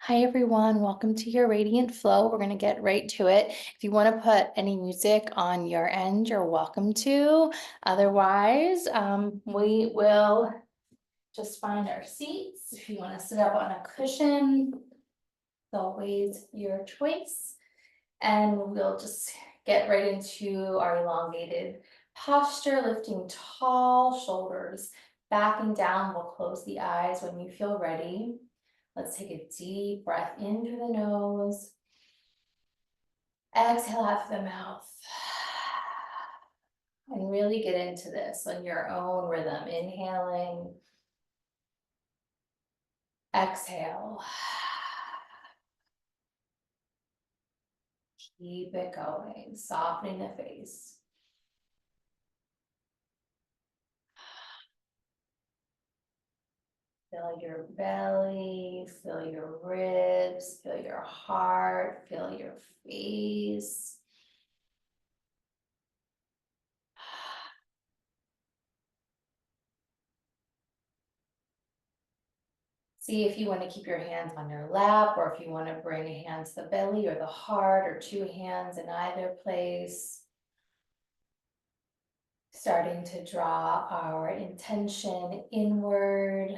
Hi, everyone. Welcome to your Radiant Flow. We're going to get right to it. If you want to put any music on your end, you're welcome to. Otherwise, we will just find our seats. If you want to sit up on a cushion, it's always your choice. And we'll just get right into our elongated posture, lifting tall, shoulders back and down. We'll close the eyes when you feel ready. Let's take a deep breath in through the nose. Exhale out through the mouth. And really get into this on your own rhythm. Inhaling. Exhale. Keep it going. Softening the face. Feel your belly, feel your ribs, feel your heart, feel your face. See if you want to keep your hands on your lap, or if you want to bring a hand to the belly or the heart, or two hands in either place. Starting to draw our intention inward.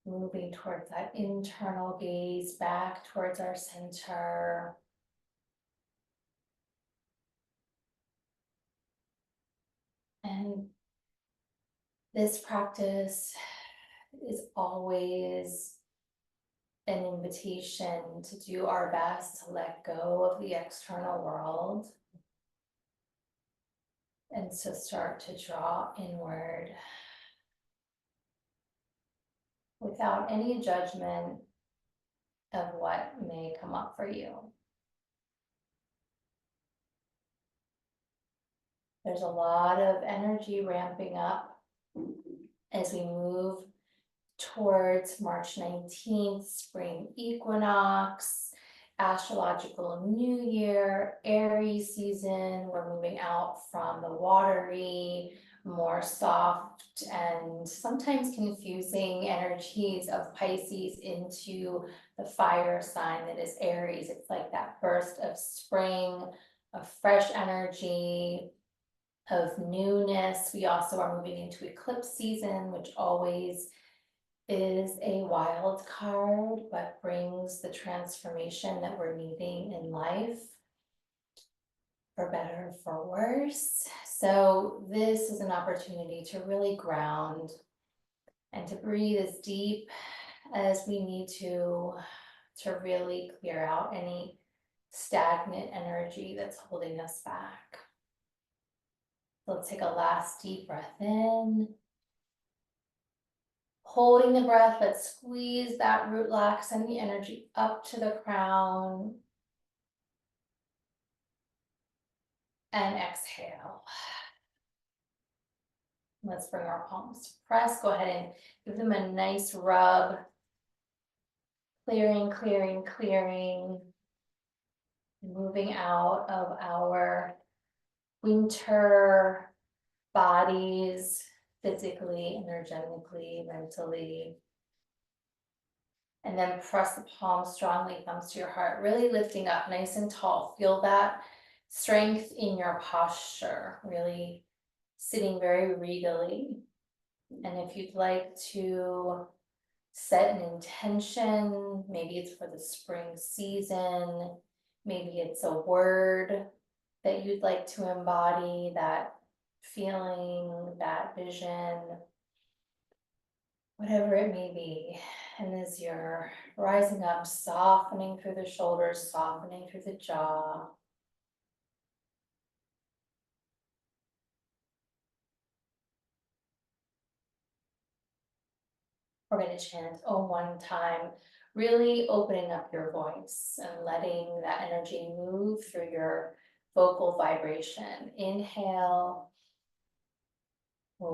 Moving towards that internal gaze, back towards our center. And this practice is always an invitation to do our best to let go of the external world and to start to draw inward without any judgment of what may come up for you. There's a lot of energy ramping up as we move towards March 19th, spring equinox, astrological new year, Aries season. We're moving out from the watery, more soft and sometimes confusing energies of Pisces into the fire sign that is Aries. It's like that burst of spring, of fresh energy, of newness. We also are moving into eclipse season, which always is a wild card, but brings the transformation that we're needing in life, for better, for worse. So this is an opportunity to really ground and to breathe as deep as we need to really clear out any stagnant energy that's holding us back. So let's take a last deep breath in. Holding the breath, let's squeeze that root lock, send the energy up to the crown. And exhale. Let's bring our palms to press. Go ahead and give them a nice rub. Clearing, clearing, clearing. Moving out of our winter bodies, physically, energetically, mentally. And then press the palms strongly, thumbs to your heart, really lifting up nice and tall. Feel that strength in your posture, really sitting very regally. And if you'd like to set an intention, maybe it's for the spring season, maybe it's a word that you'd like to embody, that feeling, that vision, whatever it may be. And as you're rising up, softening through the shoulders, softening through the jaw. We're going to chant Om one time, really opening up your voice and letting that energy move through your vocal vibration. Inhale. Om.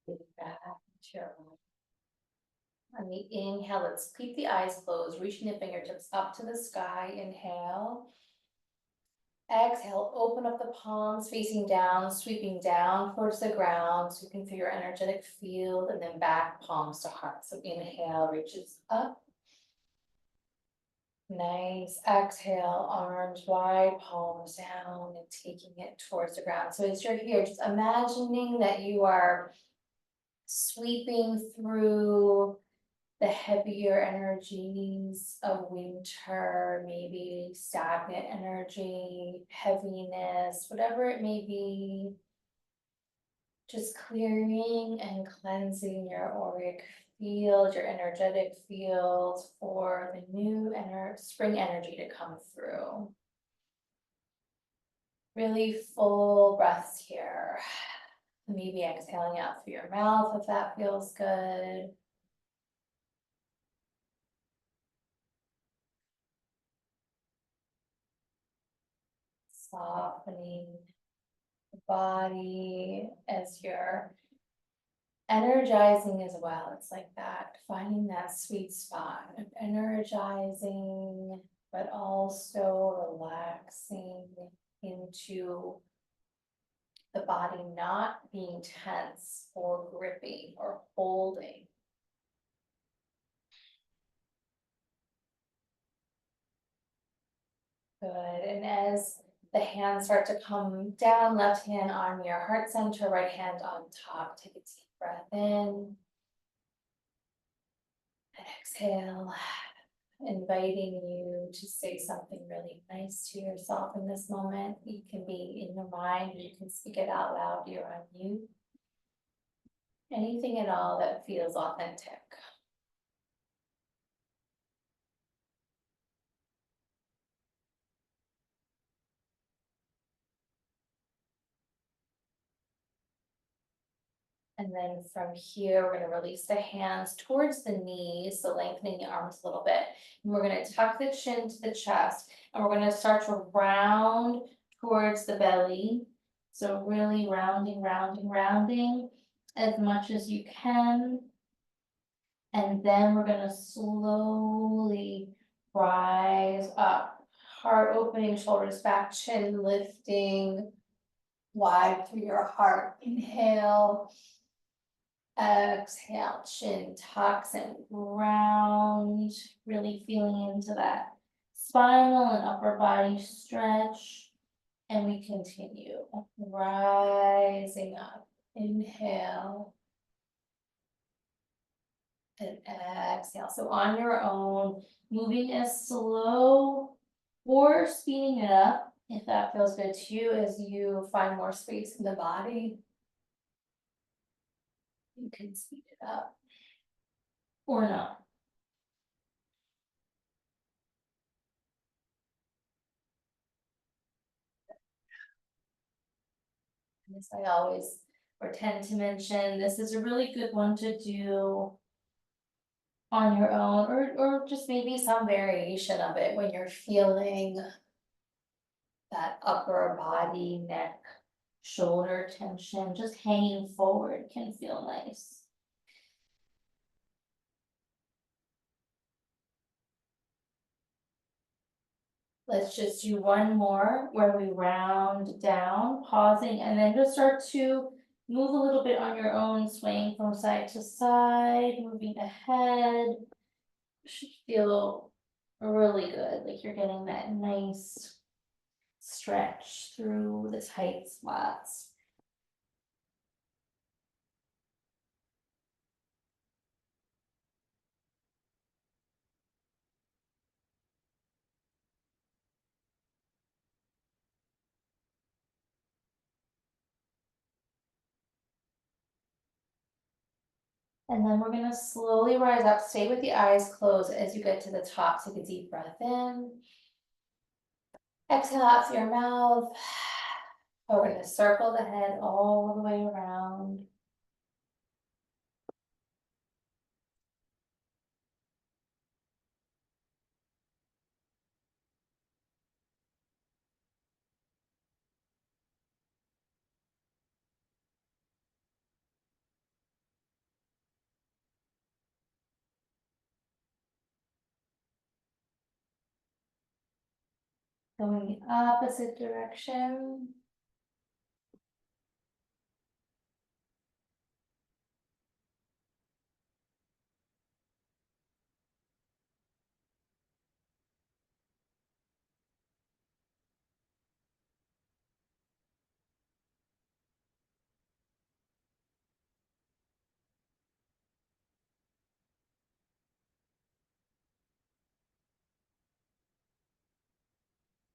Breathe back into your own. On the inhale, let's keep the eyes closed, reaching the fingertips up to the sky, inhale. Exhale, open up the palms facing down, sweeping down towards the ground, so you can feel your energetic field, and then back palms to heart. So inhale, reaches up. Nice. Exhale, arms wide, palms down, and taking it towards the ground. So as you're here, just imagining that you are sweeping through the heavier energies of winter, maybe stagnant energy, heaviness, whatever it may be. Just clearing and cleansing your auric field, your energetic field for the new spring energy to come through. Really full breaths here. Maybe exhaling out through your mouth if that feels good. Softening the body as you're energizing as well. It's like that, finding that sweet spot of energizing, but also relaxing into the body not being tense or gripping or holding. Good. And as the hands start to come down, left hand on your heart center, right hand on top, take a deep breath in. And exhale, inviting you to say something really nice to yourself in this moment. You can be in your mind, you can speak it out loud, you're on mute. Anything at all that feels authentic. And then from here, we're going to release the hands towards the knees, so lengthening the arms a little bit. And we're going to tuck the chin to the chest, and we're going to start to round towards the belly. So really rounding, rounding, rounding as much as you can. And then we're going to slowly rise up, heart opening, shoulders back, chin lifting wide through your heart. Inhale. Exhale, chin tucks and round, really feeling into that spinal and upper body stretch. And we continue rising up. Inhale and exhale. So on your own, moving as slow or speeding it up, if that feels good to you, as you find more space in the body. You can speed it up or not. This I always or tend to mention, this is a really good one to do on your own, or just maybe some variation of it when you're feeling that upper body, neck, shoulder tension, just hanging forward can feel nice. Let's just do one more where we round down, pausing, and then just start to move a little bit on your own, swaying from side to side, moving ahead. Should feel really good, like you're getting that nice stretch through the tight spots. And then we're gonna slowly rise up, stay with the eyes closed as you get to the top. Take a deep breath in. Exhale out through your mouth. We're gonna circle the head all the way around. Going opposite direction.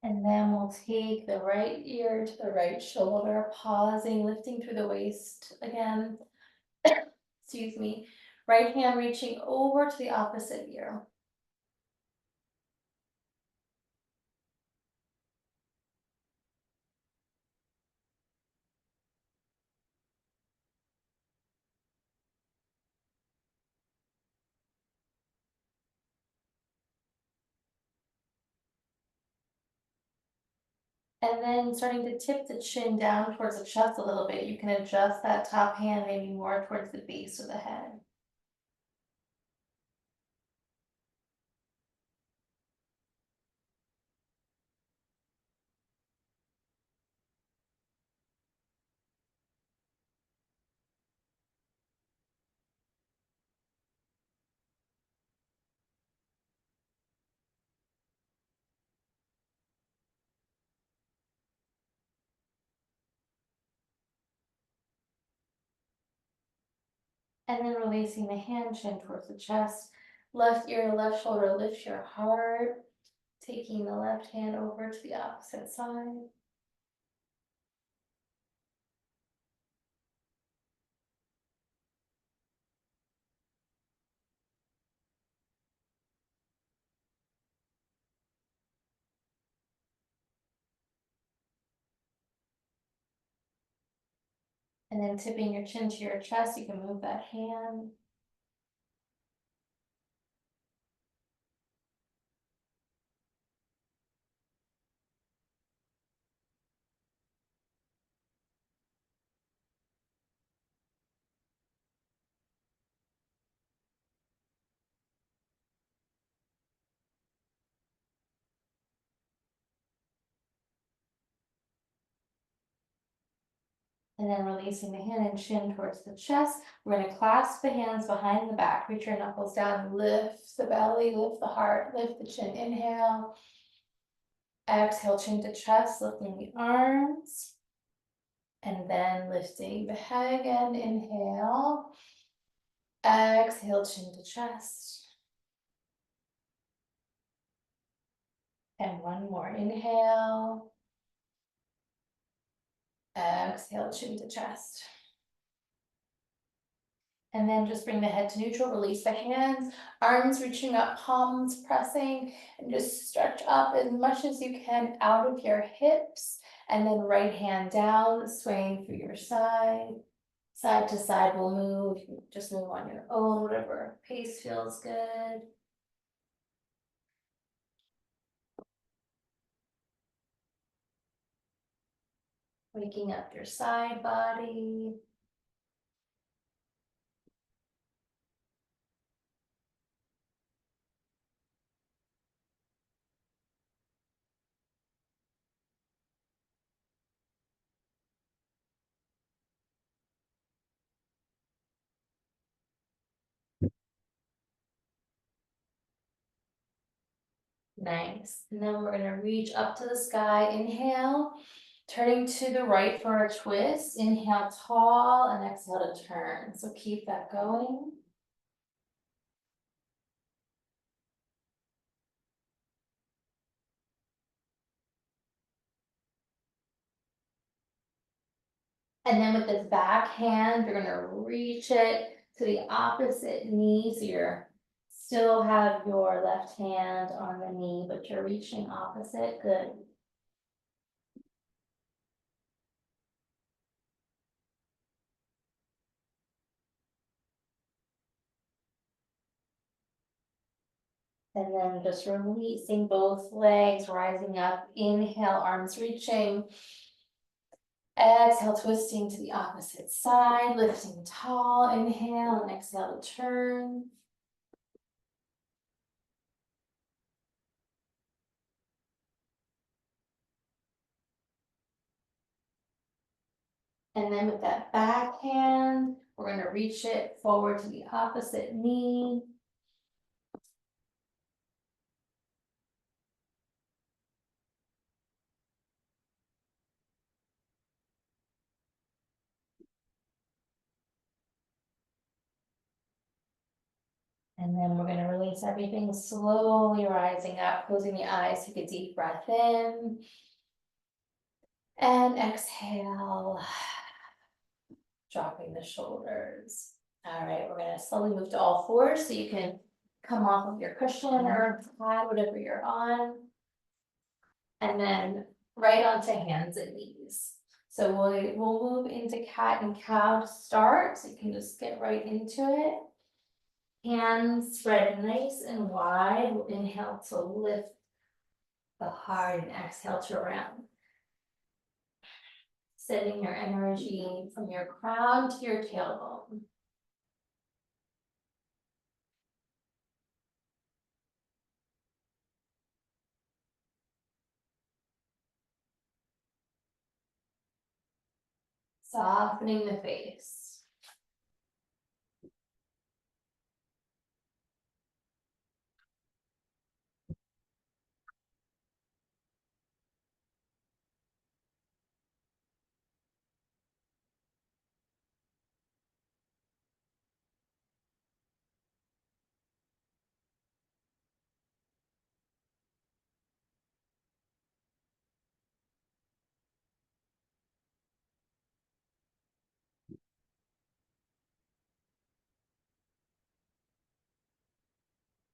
And then we'll take the right ear to the right shoulder, pausing, lifting through the waist again. Excuse me. Right hand reaching over to the opposite ear. And then starting to tip the chin down towards the chest a little bit. You can adjust that top hand maybe more towards the base of the head. And then releasing the hand, chin towards the chest. Left ear, left shoulder, lift your heart. Taking the left hand over to the opposite side. And then tipping your chin to your chest, you can move that hand. And then releasing the hand and chin towards the chest. We're gonna clasp the hands behind the back, reach your knuckles down, lift the belly, lift the heart, lift the chin, inhale. Exhale, chin to chest, lifting the arms. And then lifting the head again, inhale. Exhale, chin to chest. And one more, inhale. Exhale, chin to chest. And then just bring the head to neutral, release the hands, arms reaching up, palms pressing, and just stretch up as much as you can out of your hips. And then right hand down, swaying through your side. Side to side will move, you can just move on your own, whatever pace feels good. Waking up your side body. Nice. And then we're gonna reach up to the sky, inhale. Turning to the right for a twist, inhale tall and exhale to turn. So keep that going. And then with this back hand, you're gonna reach it to the opposite knee. So you're still have your left hand on the knee, but you're reaching opposite. Good. And then just releasing both legs, rising up, inhale, arms reaching. Exhale, twisting to the opposite side, lifting tall, inhale, and exhale to turn. And then with that back hand, we're gonna reach it forward to the opposite knee. And then we're gonna release everything, slowly rising up, closing the eyes, take a deep breath in. And exhale. Dropping the shoulders. All right, we're gonna slowly move to all fours so you can come off of your cushion or pad, whatever you're on. And then right onto hands and knees. So we'll move into cat and cow to start, so you can just get right into it. Hands spread nice and wide. We'll inhale to lift the heart and exhale to round. Sending your energy from your crown to your tailbone. Softening the face.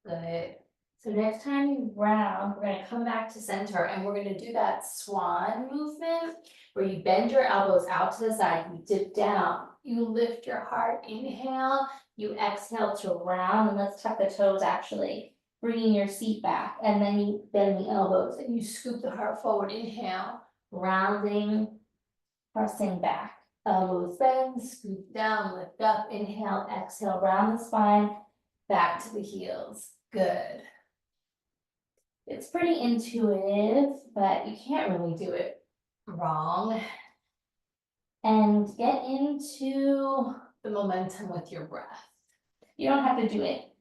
Good. So next time you round, we're gonna come back to center and we're gonna do that swan movement where you bend your elbows out to the side, you dip down, you lift your heart, inhale, you exhale to round, and let's tuck the toes actually, bringing your seat back, and then you bend the elbows and you scoop the heart forward, inhale, rounding, pressing back, elbows bend, scoop down, lift up, inhale, exhale, round the spine, back to the heels. Good. It's pretty intuitive, but you can't really do it wrong. And get into the momentum with your breath. You don't have to do it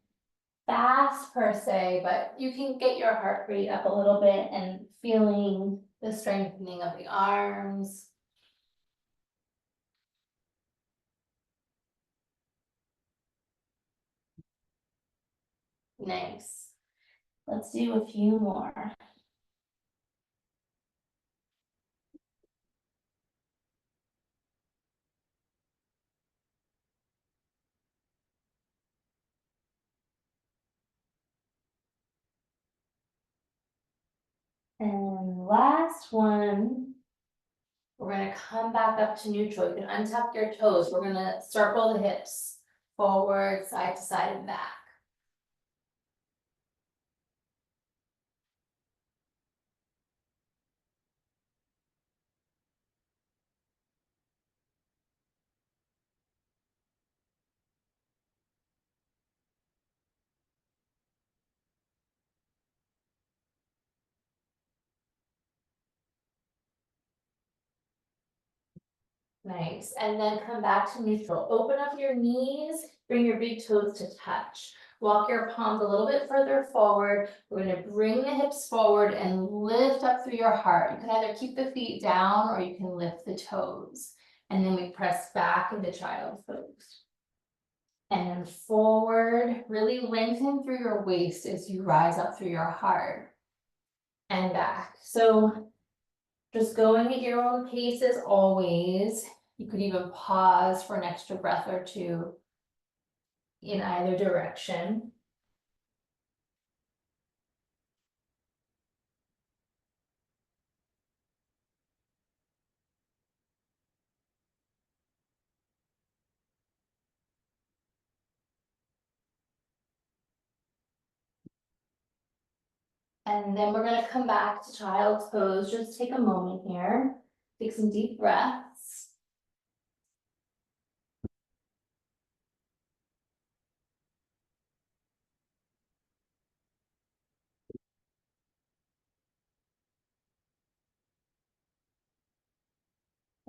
fast per se, but you can get your heart rate up a little bit and feeling the strengthening of the arms. Nice. Let's do a few more. And last one, we're gonna come back up to neutral. You can untuck your toes. We're gonna circle the hips forward, side to side and back. Nice, and then come back to neutral. Open up your knees, bring your big toes to touch. Walk your palms a little bit further forward. We're gonna bring the hips forward and lift up through your heart. You can either keep the feet down or you can lift the toes. And then we press back into child's pose. And then forward, really lengthen through your waist as you rise up through your heart. And back. So just going at your own pace as always. You could even pause for an extra breath or two in either direction. And then we're gonna come back to child's pose. Just take a moment here. Take some deep breaths.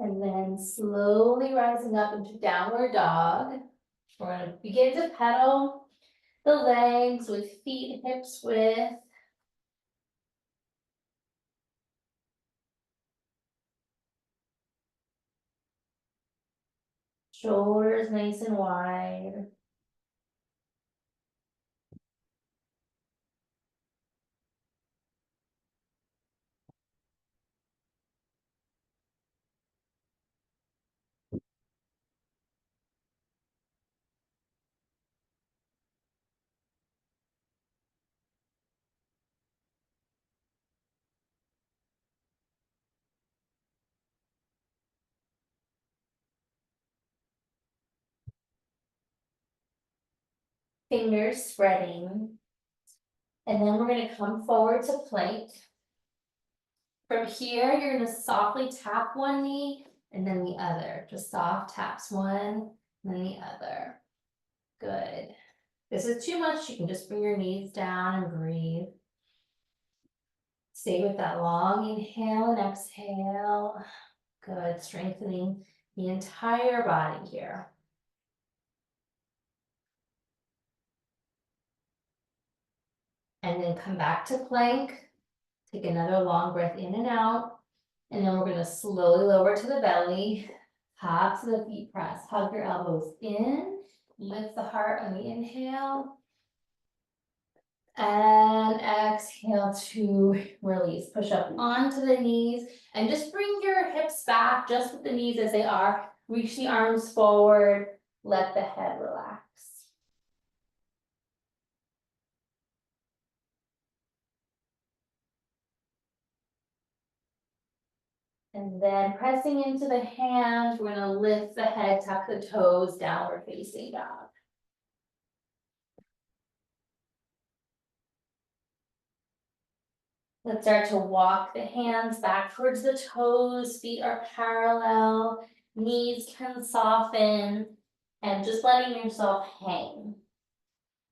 And then slowly rising up into downward dog. We're gonna begin to pedal the legs with feet hips width. Shoulders nice and wide. Fingers spreading. And then we're gonna come forward to plank. From here, you're gonna softly tap one knee and then the other. Just soft taps one and then the other. Good. This is too much, you can just bring your knees down and breathe. Stay with that long inhale and exhale. Good, strengthening the entire body here. And then come back to plank. Take another long breath in and out. And then we're gonna slowly lower to the belly. Tops of the feet press. Hug your elbows in. Lift the heart on the inhale. And exhale to release. Push up onto the knees. And just bring your hips back, just with the knees as they are. Reach the arms forward. Let the head relax. And then pressing into the hands, we're gonna lift the head, tuck the toes, downward facing dog. Let's start to walk the hands back towards the toes, feet are parallel, knees can soften, and just letting yourself hang.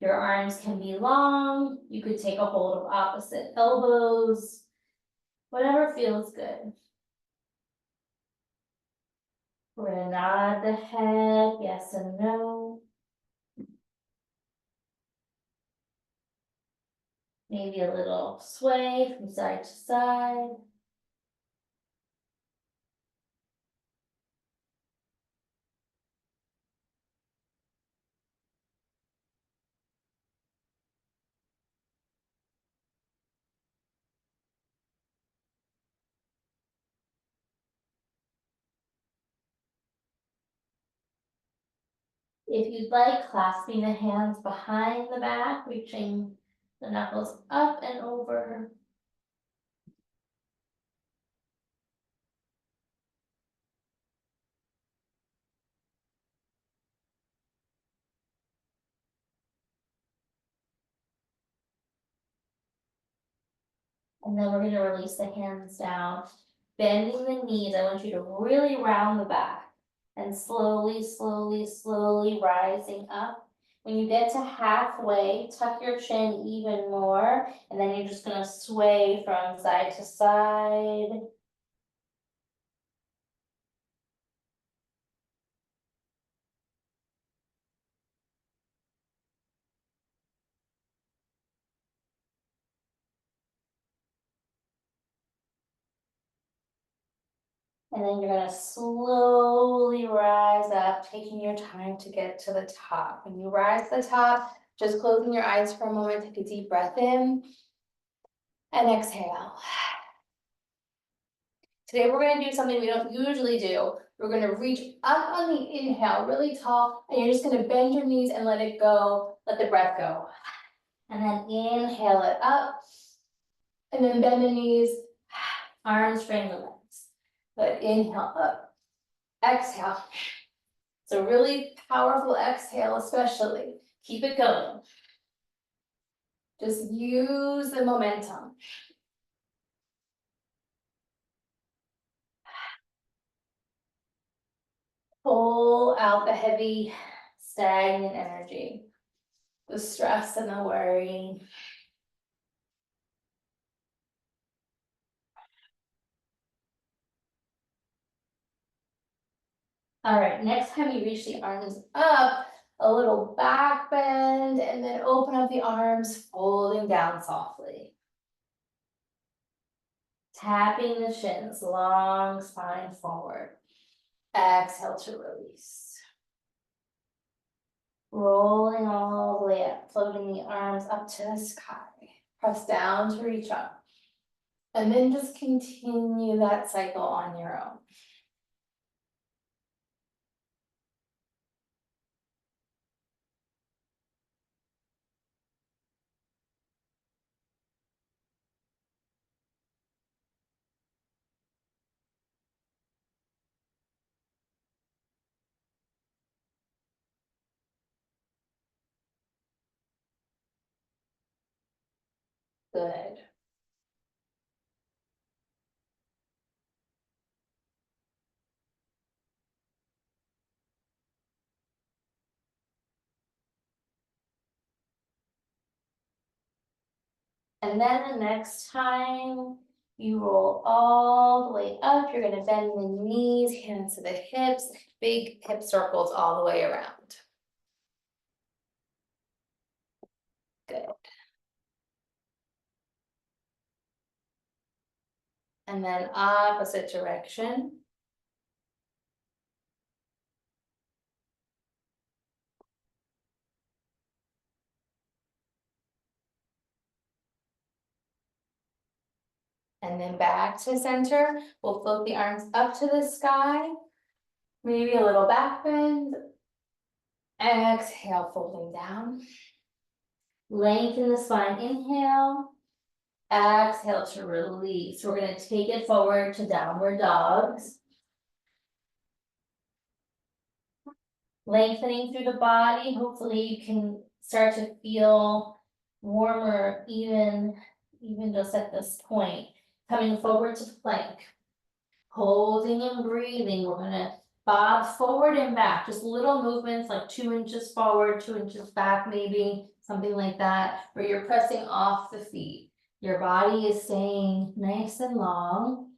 Your arms can be long, you could take a hold of opposite elbows, whatever feels good. We're gonna nod the head, yes and no. Maybe a little sway from side to side. If you'd like, clasping the hands behind the back, reaching the knuckles up and over. And then we're going to release the hands down, bending the knees. I want you to really round the back and slowly, slowly, slowly rising up. When you get to halfway, tuck your chin even more, and then you're just going to sway from side to side. And then you're gonna slowly rise up, taking your time to get to the top. When you rise to the top, just closing your eyes for a moment, take a deep breath in and exhale. Today we're gonna do something we don't usually do. We're gonna reach up on the inhale, really tall, and you're just gonna bend your knees and let it go, let the breath go. And then inhale it up, and then bend the knees, arms frame the legs. Good, inhale up, exhale. So really powerful exhale, especially. Keep it going. Just use the momentum. Pull out the heavy, stagnant energy, the stress and the worry. All right, next time you reach the arms up, a little back bend, and then open up the arms, folding down softly. Tapping the shins, long spine forward. Exhale to release. Rolling all the way up, floating the arms up to the sky. Press down to reach up. And then just continue that cycle on your own. Good. And then the next time you roll all the way up, you're gonna bend the knees, hands to the hips, big hip circles all the way around. Good. And then opposite direction. And then back to center. We'll float the arms up to the sky. Maybe a little back bend. Exhale, folding down. Lengthen the spine, inhale. Exhale to release. We're gonna take it forward to downward dogs. Lengthening through the body, hopefully you can start to feel warmer even just at this point. Coming forward to plank. Holding and breathing, we're gonna bob forward and back, just little movements like 2 inches forward, 2 inches back maybe, something like that, where you're pressing off the feet. Your body is staying nice and long.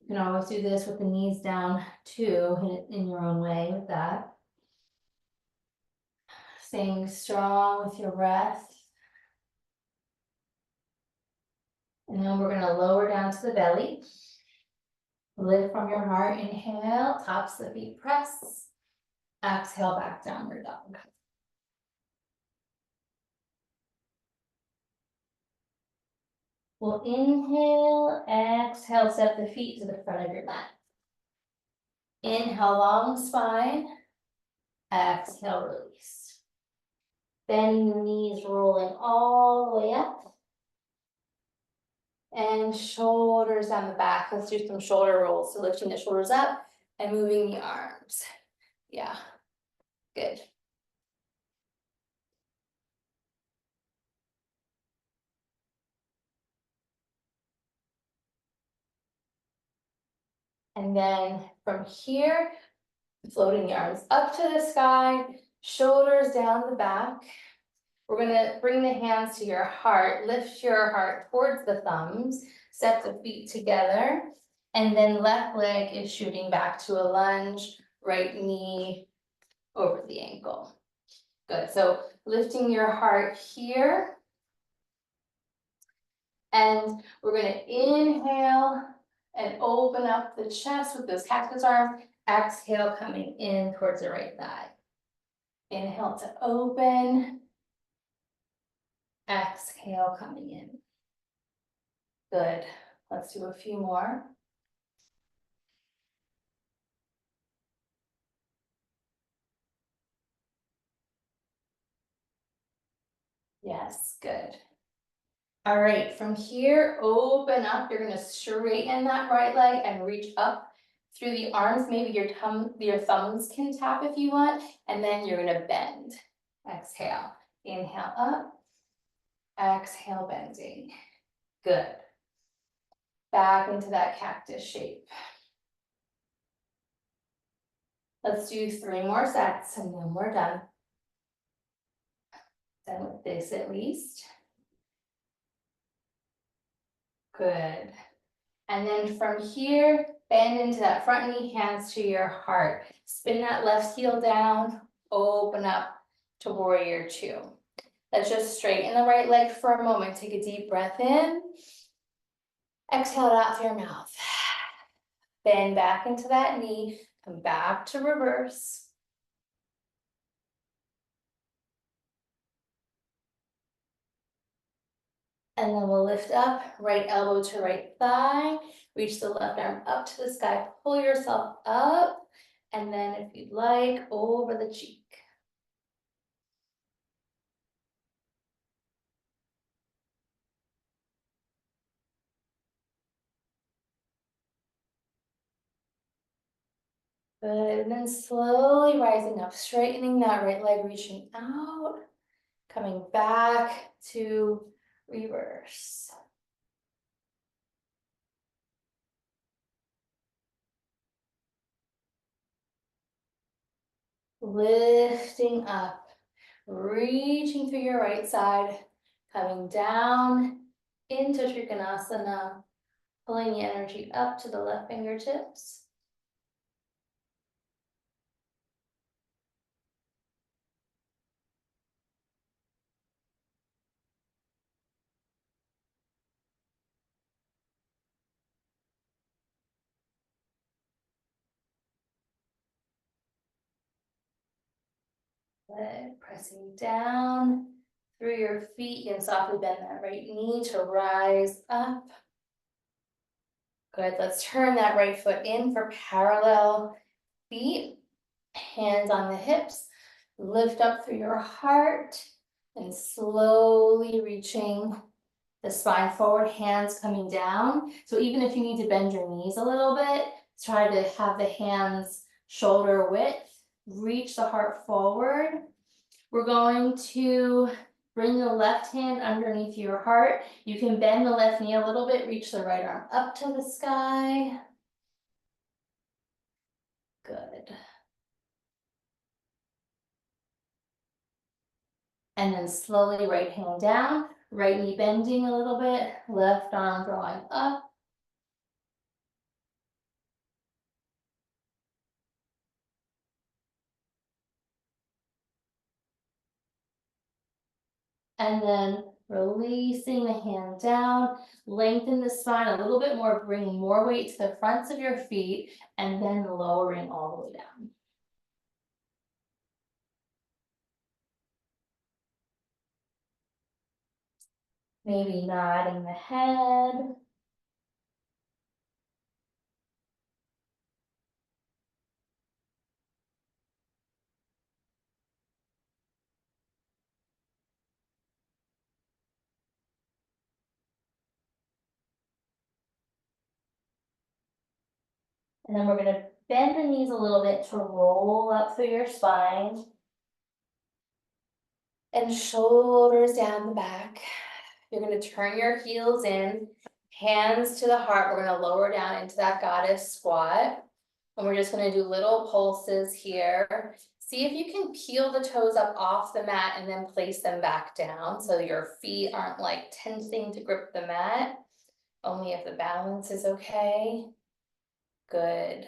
You can always do this with the knees down too, hit it in your own way with that. Staying strong with your breath. And then we're gonna lower down to the belly. Lift from your heart, inhale, tops of the feet press. Exhale, back downward dog. We'll inhale, exhale, step the feet to the front of your mat. Inhale, long spine. Exhale, release. Bending the knees, rolling all the way up. And shoulders down the back. Let's do some shoulder rolls. So lifting the shoulders up and moving the arms. Yeah, good. And then from here, floating the arms up to the sky, shoulders down the back. We're gonna bring the hands to your heart, lift your heart towards the thumbs, step the feet together, and then left leg is shooting back to a lunge, right knee over the ankle. Good, so lifting your heart here. And we're gonna inhale and open up the chest with those cactus arms. Exhale, coming in towards the right thigh. Inhale to open. Exhale, coming in. Good. Let's do a few more. Yes, good. All right, from here, open up. You're gonna straighten that right leg and reach up through the arms. Maybe your thumbs can tap if you want, and then you're gonna bend. Exhale, inhale up. Exhale, bending. Good. Back into that cactus shape. Let's do 3 more sets and then we're done. Done with this at least. Good. And then from here, Bend into that front knee, hands to your heart. Spin that left heel down, open up to warrior two. Let's just straighten the right leg for a moment. Take a deep breath in. Exhale it out through your mouth. Bend back into that knee, come back to reverse. And then we'll lift up, right elbow to right thigh, reach the left arm up to the sky, pull yourself up, and then if you'd like, over the cheek. Good, and then slowly rising up, straightening that right leg, reaching out, coming back to reverse. Lifting up, reaching through your right side, coming down into Trikonasana, pulling the energy up to the left fingertips. Good, pressing down through your feet. You can softly bend that right knee to rise up. Good, let's turn that right foot in for parallel feet. Hands on the hips, lift up through your heart, and slowly reaching the spine forward, hands coming down. So even if you need to bend your knees a little bit, try to have the hands shoulder width, reach the heart forward. We're going to bring the left hand underneath your heart. You can bend the left knee a little bit, reach the right arm up to the sky. Good. And then slowly right hand down, right knee bending a little bit, left arm drawing up. And then releasing the hand down, lengthen the spine a little bit more, bring more weight to the fronts of your feet, and then lowering all the way down. Maybe nodding the head. And then we're gonna bend the knees a little bit to roll up through your spine. And shoulders down the back. You're gonna turn your heels in, hands to the heart. We're gonna lower down into that goddess squat. And we're just gonna do little pulses here. See if you can peel the toes up off the mat and then place them back down so your feet aren't like tensing to grip the mat. Only if the balance is okay. Good.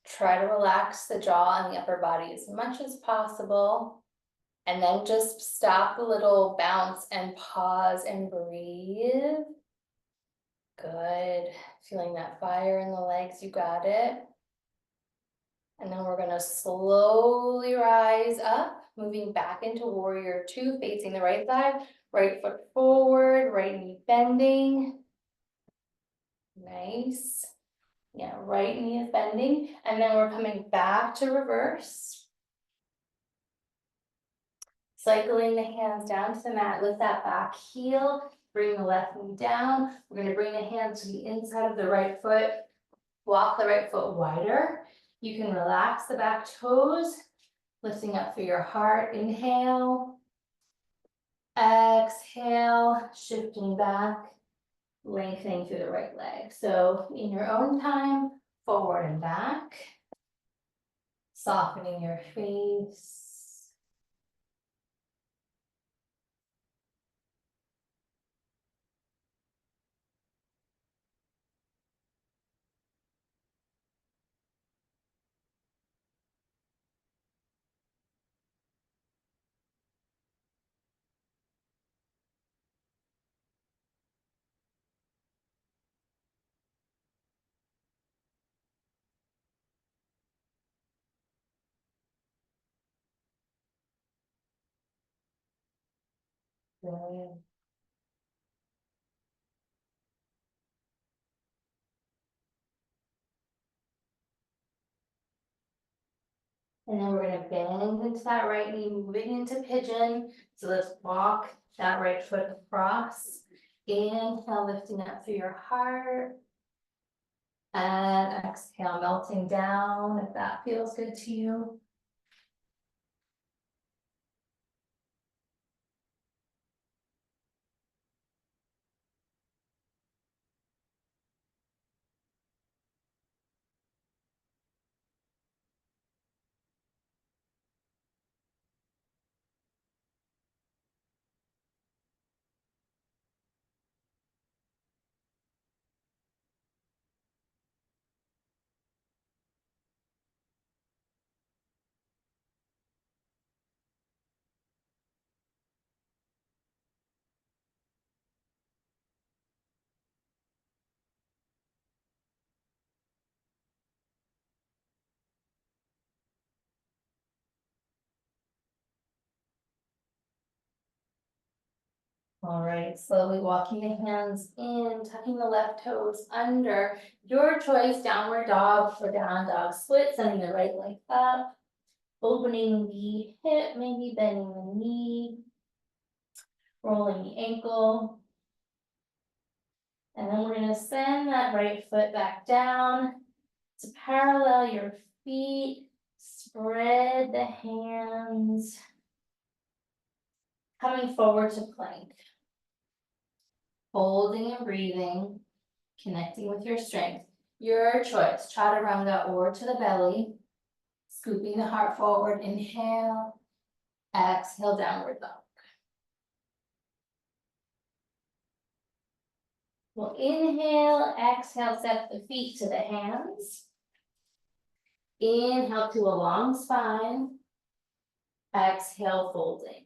Try to relax the jaw and the upper body as much as possible. And then just stop a little, bounce and pause and breathe. Good. Feeling that fire in the legs, you got it. And then we're gonna slowly rise up, moving back into warrior two, facing the right side, right foot forward, right knee bending. Nice. Yeah, right knee is bending. And then we're coming back to reverse. Cycling the hands down to the mat, lift that back heel, bring the left knee down. We're gonna bring the hands to the inside of the right foot, walk the right foot wider. You can relax the back toes, lifting up through your heart, inhale. Exhale, shifting back, lengthening through the right leg. So in your own time, forward and back, softening your face. Good. And then we're gonna bend into that right knee, moving into pigeon. So let's walk that right foot across. Inhale, lifting up through your heart. And exhale, melting down if that feels good to you. All right, slowly walking the hands in, tucking the left toes under. Your choice, downward dog or down dog split, sending the right leg up. Opening the hip, maybe bending the knee. Rolling the ankle. And then we're gonna send that right foot back down to parallel your feet. Spread the hands. Coming forward to plank. Holding and breathing, connecting with your strength. Your choice, chaturanga or to the belly. Scooping the heart forward, inhale, exhale, downward dog. We'll inhale, exhale, set the feet to the hands. Inhale to a long spine. Exhale, folding.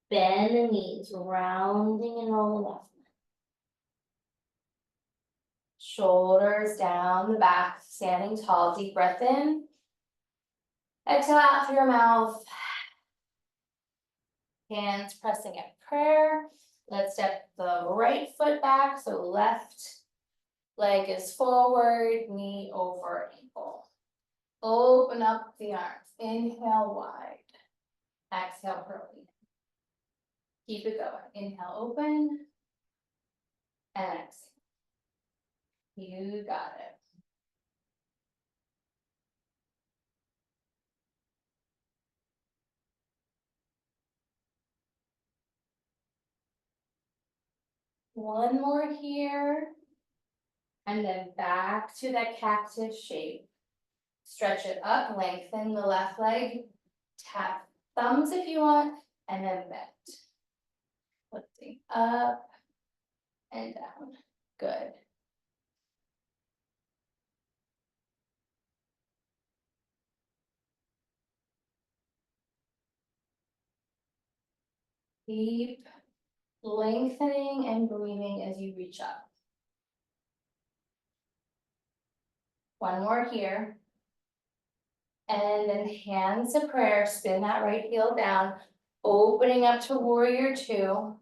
Bend the knees, rounding and rolling up. Shoulders down the back, standing tall, deep breath in. Exhale out through your mouth. Hands pressing at prayer. Let's step the right foot back, so left leg is forward, knee over ankle. Open up the arms, inhale wide. Exhale, curly. Keep it going, inhale, open. And exhale. You got it. One more here. And then back to that cactus shape. Stretch it up, lengthen the left leg. Tap thumbs if you want, and then bend. Lifting up and down. Good. Keep lengthening and breathing as you reach up. One more here. And then hands to prayer, spin that right heel down, opening up to warrior two.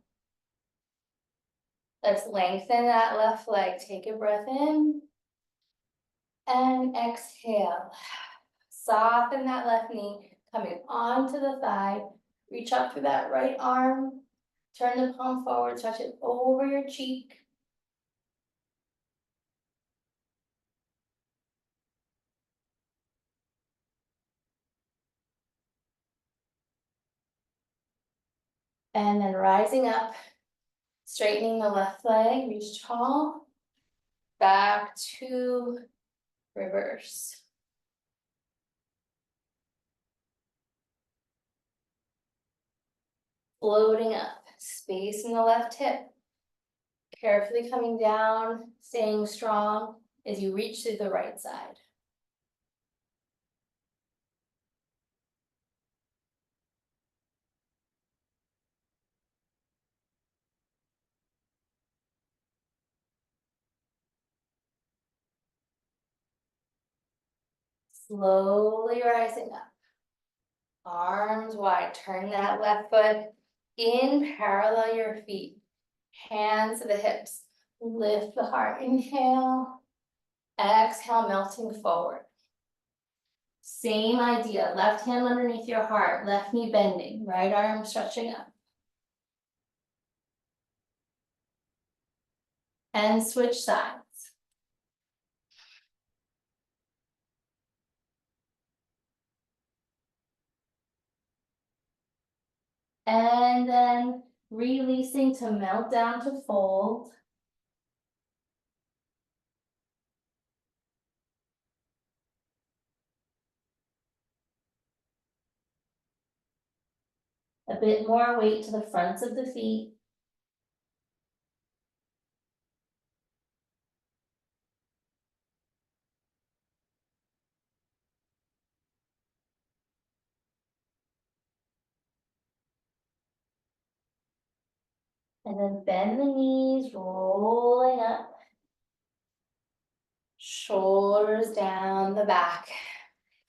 Let's lengthen that left leg. Take a breath in. And exhale. Soften that left knee, coming onto the thigh. Reach up for that right arm. Turn the palm forward, touch it over your cheek. And then rising up, straightening the left leg, reach tall. Back to reverse. Floating up, space in the left hip. Carefully coming down, staying strong as you reach to the right side. Slowly rising up. Arms wide, turn that left foot in, parallel your feet. Hands to the hips, lift the heart, inhale, exhale, melting forward. Same idea, left hand underneath your heart, left knee bending, right arm stretching up. And switch sides. And then releasing to melt down to fold. A bit more weight to the fronts of the feet. And then bend the knees, rolling up. Shoulders down the back.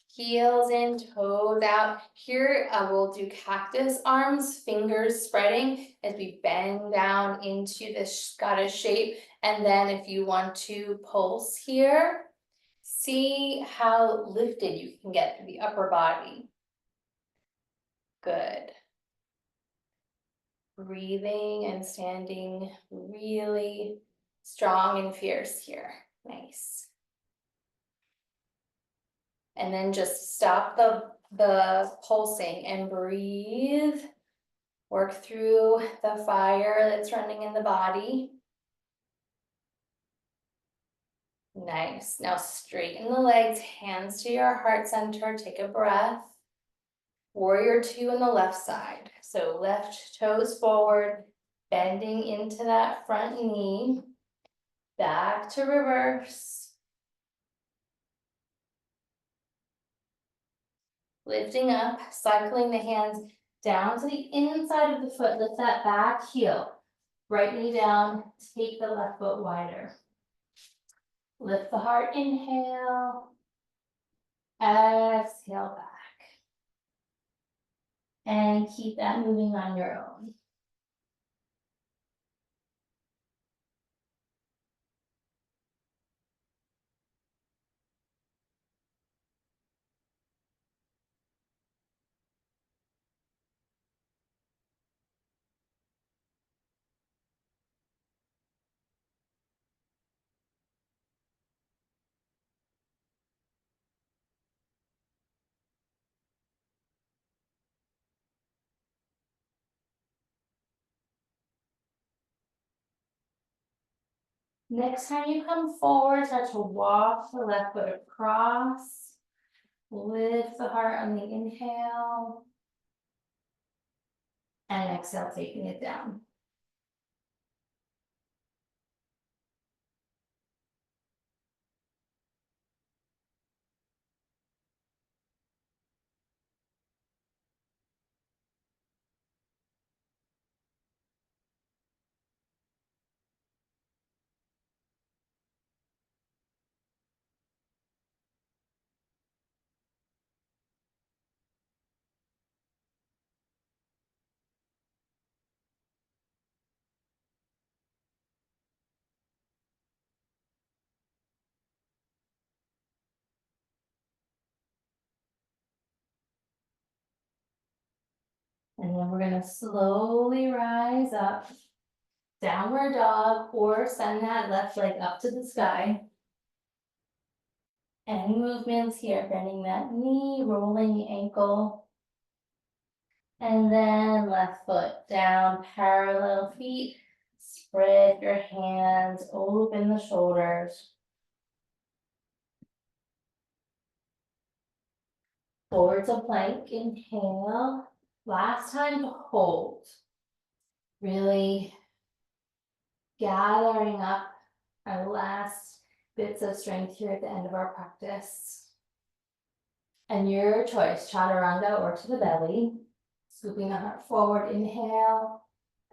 Heels in, toes out. Here we'll do cactus arms, fingers spreading as we bend down into this goddess shape. And then if you want to pulse here, see how lifted you can get through the upper body. Good. Breathing and standing really strong and fierce here. Nice. And then just stop the pulsing and breathe. Work through the fire that's running in the body. Nice. Now straighten the legs, hands to your heart center. Take a breath. Warrior two on the left side. So left toes forward, bending into that front knee. Back to reverse. Lifting up, cycling the hands down to the inside of the foot. Lift that back heel. Right knee down, take the left foot wider. Lift the heart, inhale. Exhale back. And keep that moving on your own. Next time you come forward, start to walk the left foot across. Lift the heart on the inhale. And exhale, taking it down. And then we're gonna slowly rise up. Downward dog, or send that left leg up to the sky. Any movements here, bending that knee, rolling the ankle. And then left foot down, parallel feet. Spread your hands, open the shoulders. Forward to plank, inhale. Last time to hold. Really gathering up our last bits of strength here at the end of our practice. And your choice, chaturanga or to the belly. Scooping the heart forward, inhale.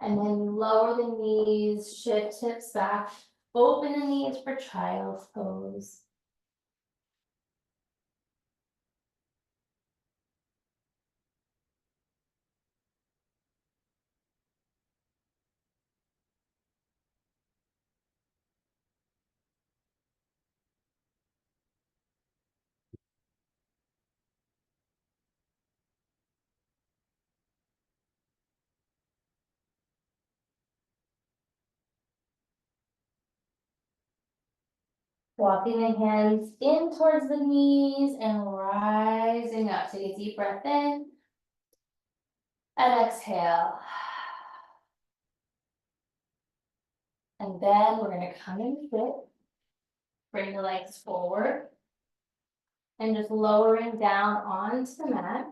And then lower the knees, shift hips back. Open the knees for child's pose. . Walking the hands in towards the knees and rising up. Take a deep breath in. And exhale. And then we're gonna come and sit. Bring the legs forward. And just lowering down onto the mat.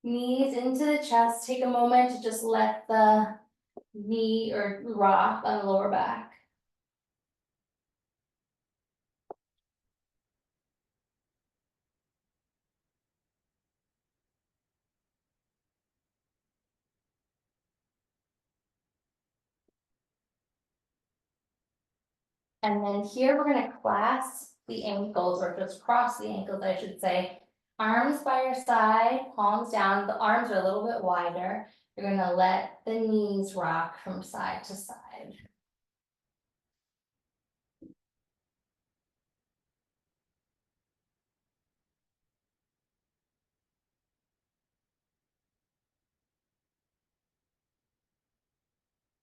Knees into the chest. Take a moment to just let the knee or rock on the lower back. And then here we're gonna clasp the ankles, or just cross the ankles, I should say. Arms by your side, palms down. The arms are a little bit wider. You're gonna let the knees rock from side to side.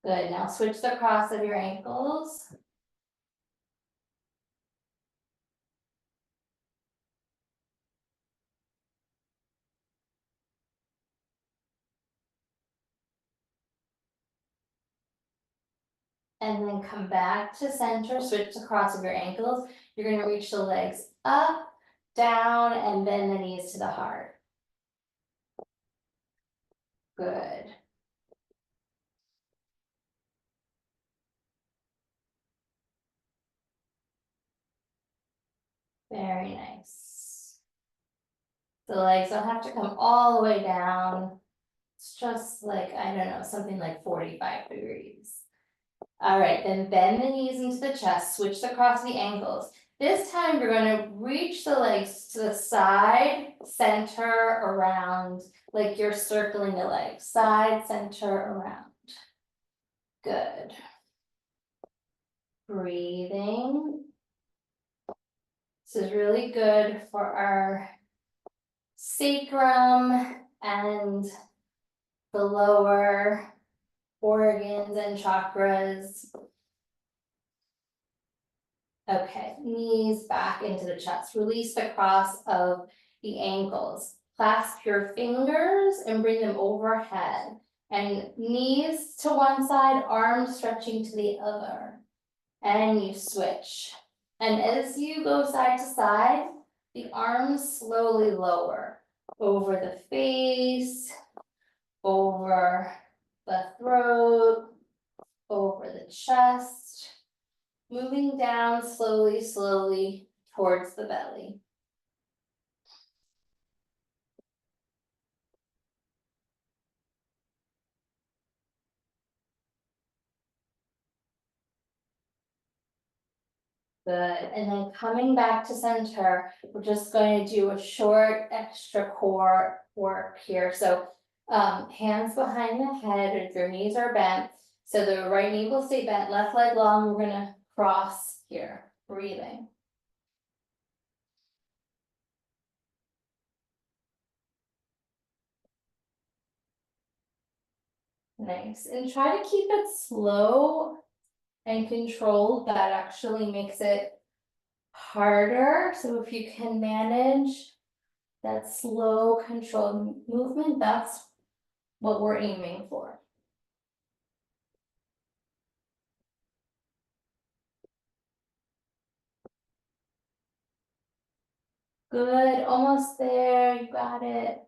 Good, now switch the cross of your ankles. And then come back to center, switch the cross of your ankles. You're gonna reach the legs up, down, and bend the knees to the heart. Good. Very nice. The legs don't have to come all the way down. It's just like, I don't know, something like 45 degrees. All right, then bend the knees into the chest, switch the cross of the ankles. This time you're gonna reach the legs to the side, center, around, like you're circling the legs, side, center, around. Good. Breathing. This is really good for our sacrum and the lower organs and chakras. Okay, knees back into the chest. Release the cross of the ankles. Clasp your fingers and bring them overhead. And knees to one side, arms stretching to the other. And you switch. And as you go side to side, the arms slowly lower over the face, over the throat, over the chest, moving down slowly, slowly towards the belly. Good, and then coming back to center, we're just going to do a short extra core work here. So hands behind the head if your knees are bent. So the right knee will stay bent, left leg long, we're gonna cross here, breathing. Nice, and try to keep it slow and controlled. That actually makes it harder. So if you can manage that slow, controlled movement, that's what we're aiming for. Good, almost there, you got it.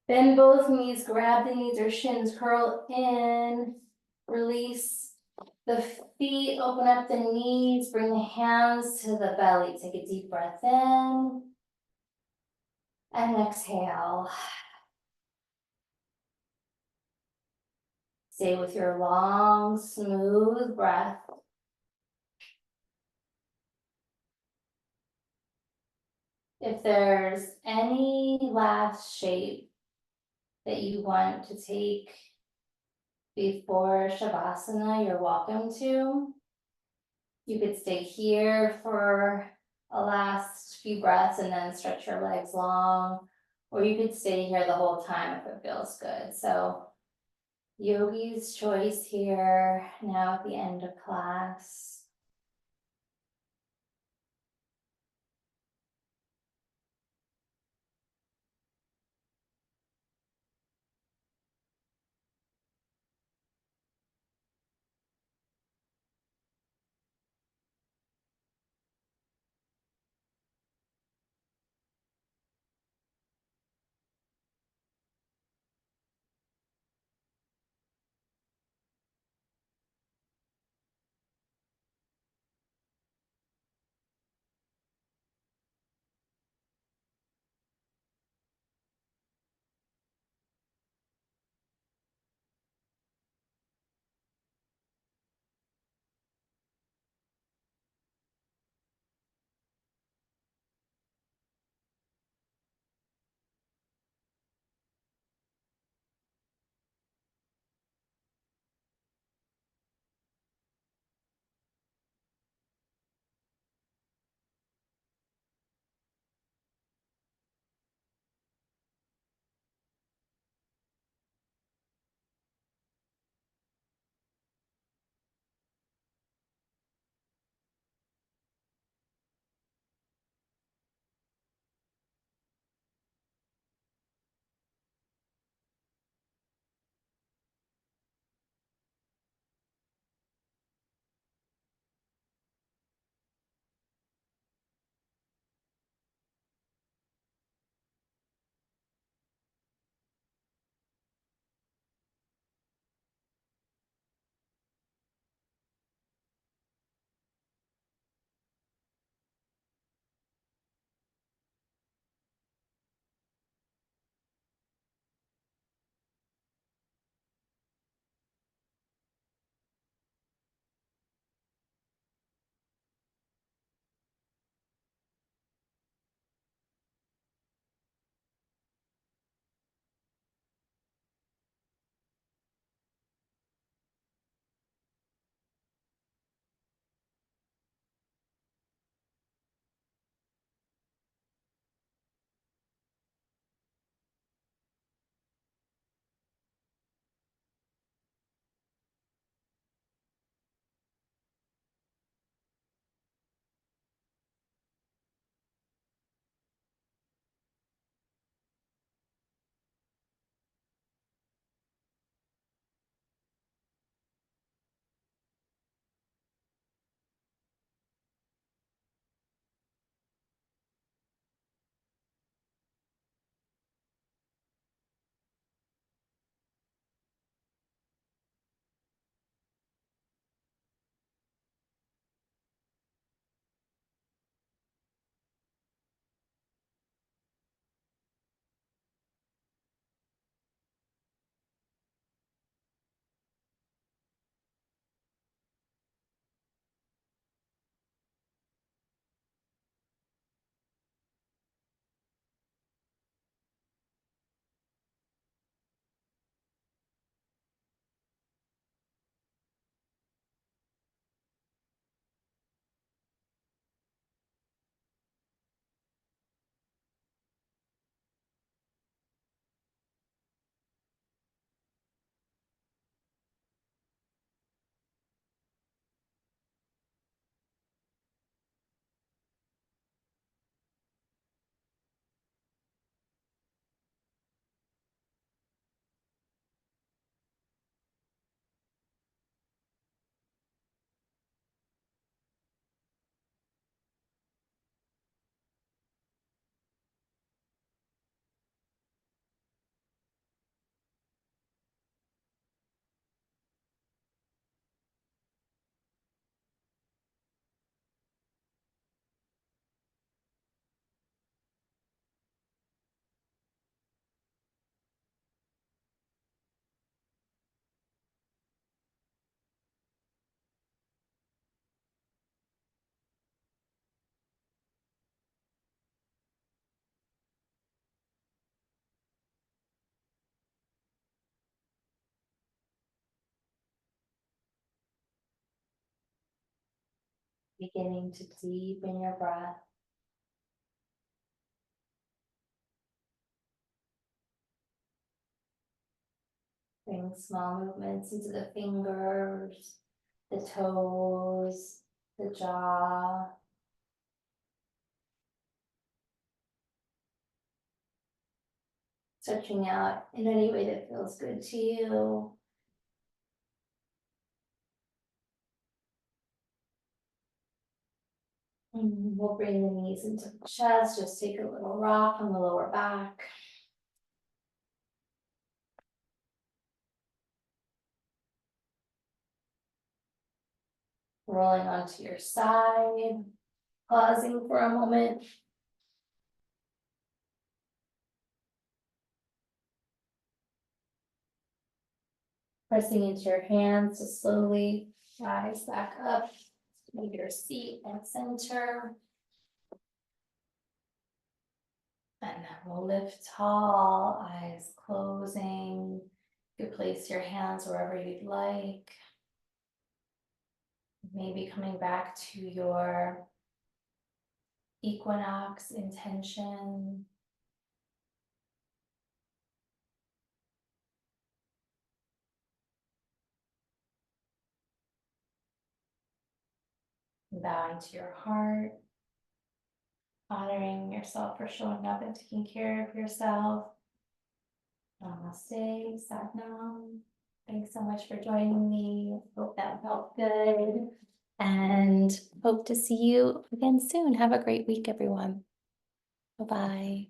Bend both knees, grab the knees or shins, curl in, release the feet, open up the knees, bring the hands to the belly. Take a deep breath in and exhale. Stay with your long, smooth breath. If there's any last shape that you want to take before Shavasana, you're welcome to. You could stay here for a last few breaths and then stretch your legs long, or you could stay here the whole time if it feels good. So Yogi's choice here, now at the end of class. Beginning to deepen your breath. Bring small movements into the fingers, the toes, the jaw. Stretching out in any way that feels good to you. And we'll bring the knees into the chest, just take a little rock on the lower back. Rolling onto your side, pausing for a moment. Pressing into your hands to slowly rise back up to your seat and center. And then we'll lift tall, eyes closing. You place your hands wherever you'd like. Maybe coming back to your equinox intention. Bowing to your heart. Honoring yourself for showing up and taking care of yourself. Namaste, Satnam. Thanks so much for joining me. Hope that felt good. And hope to see you again soon. Have a great week, everyone. Bye-bye.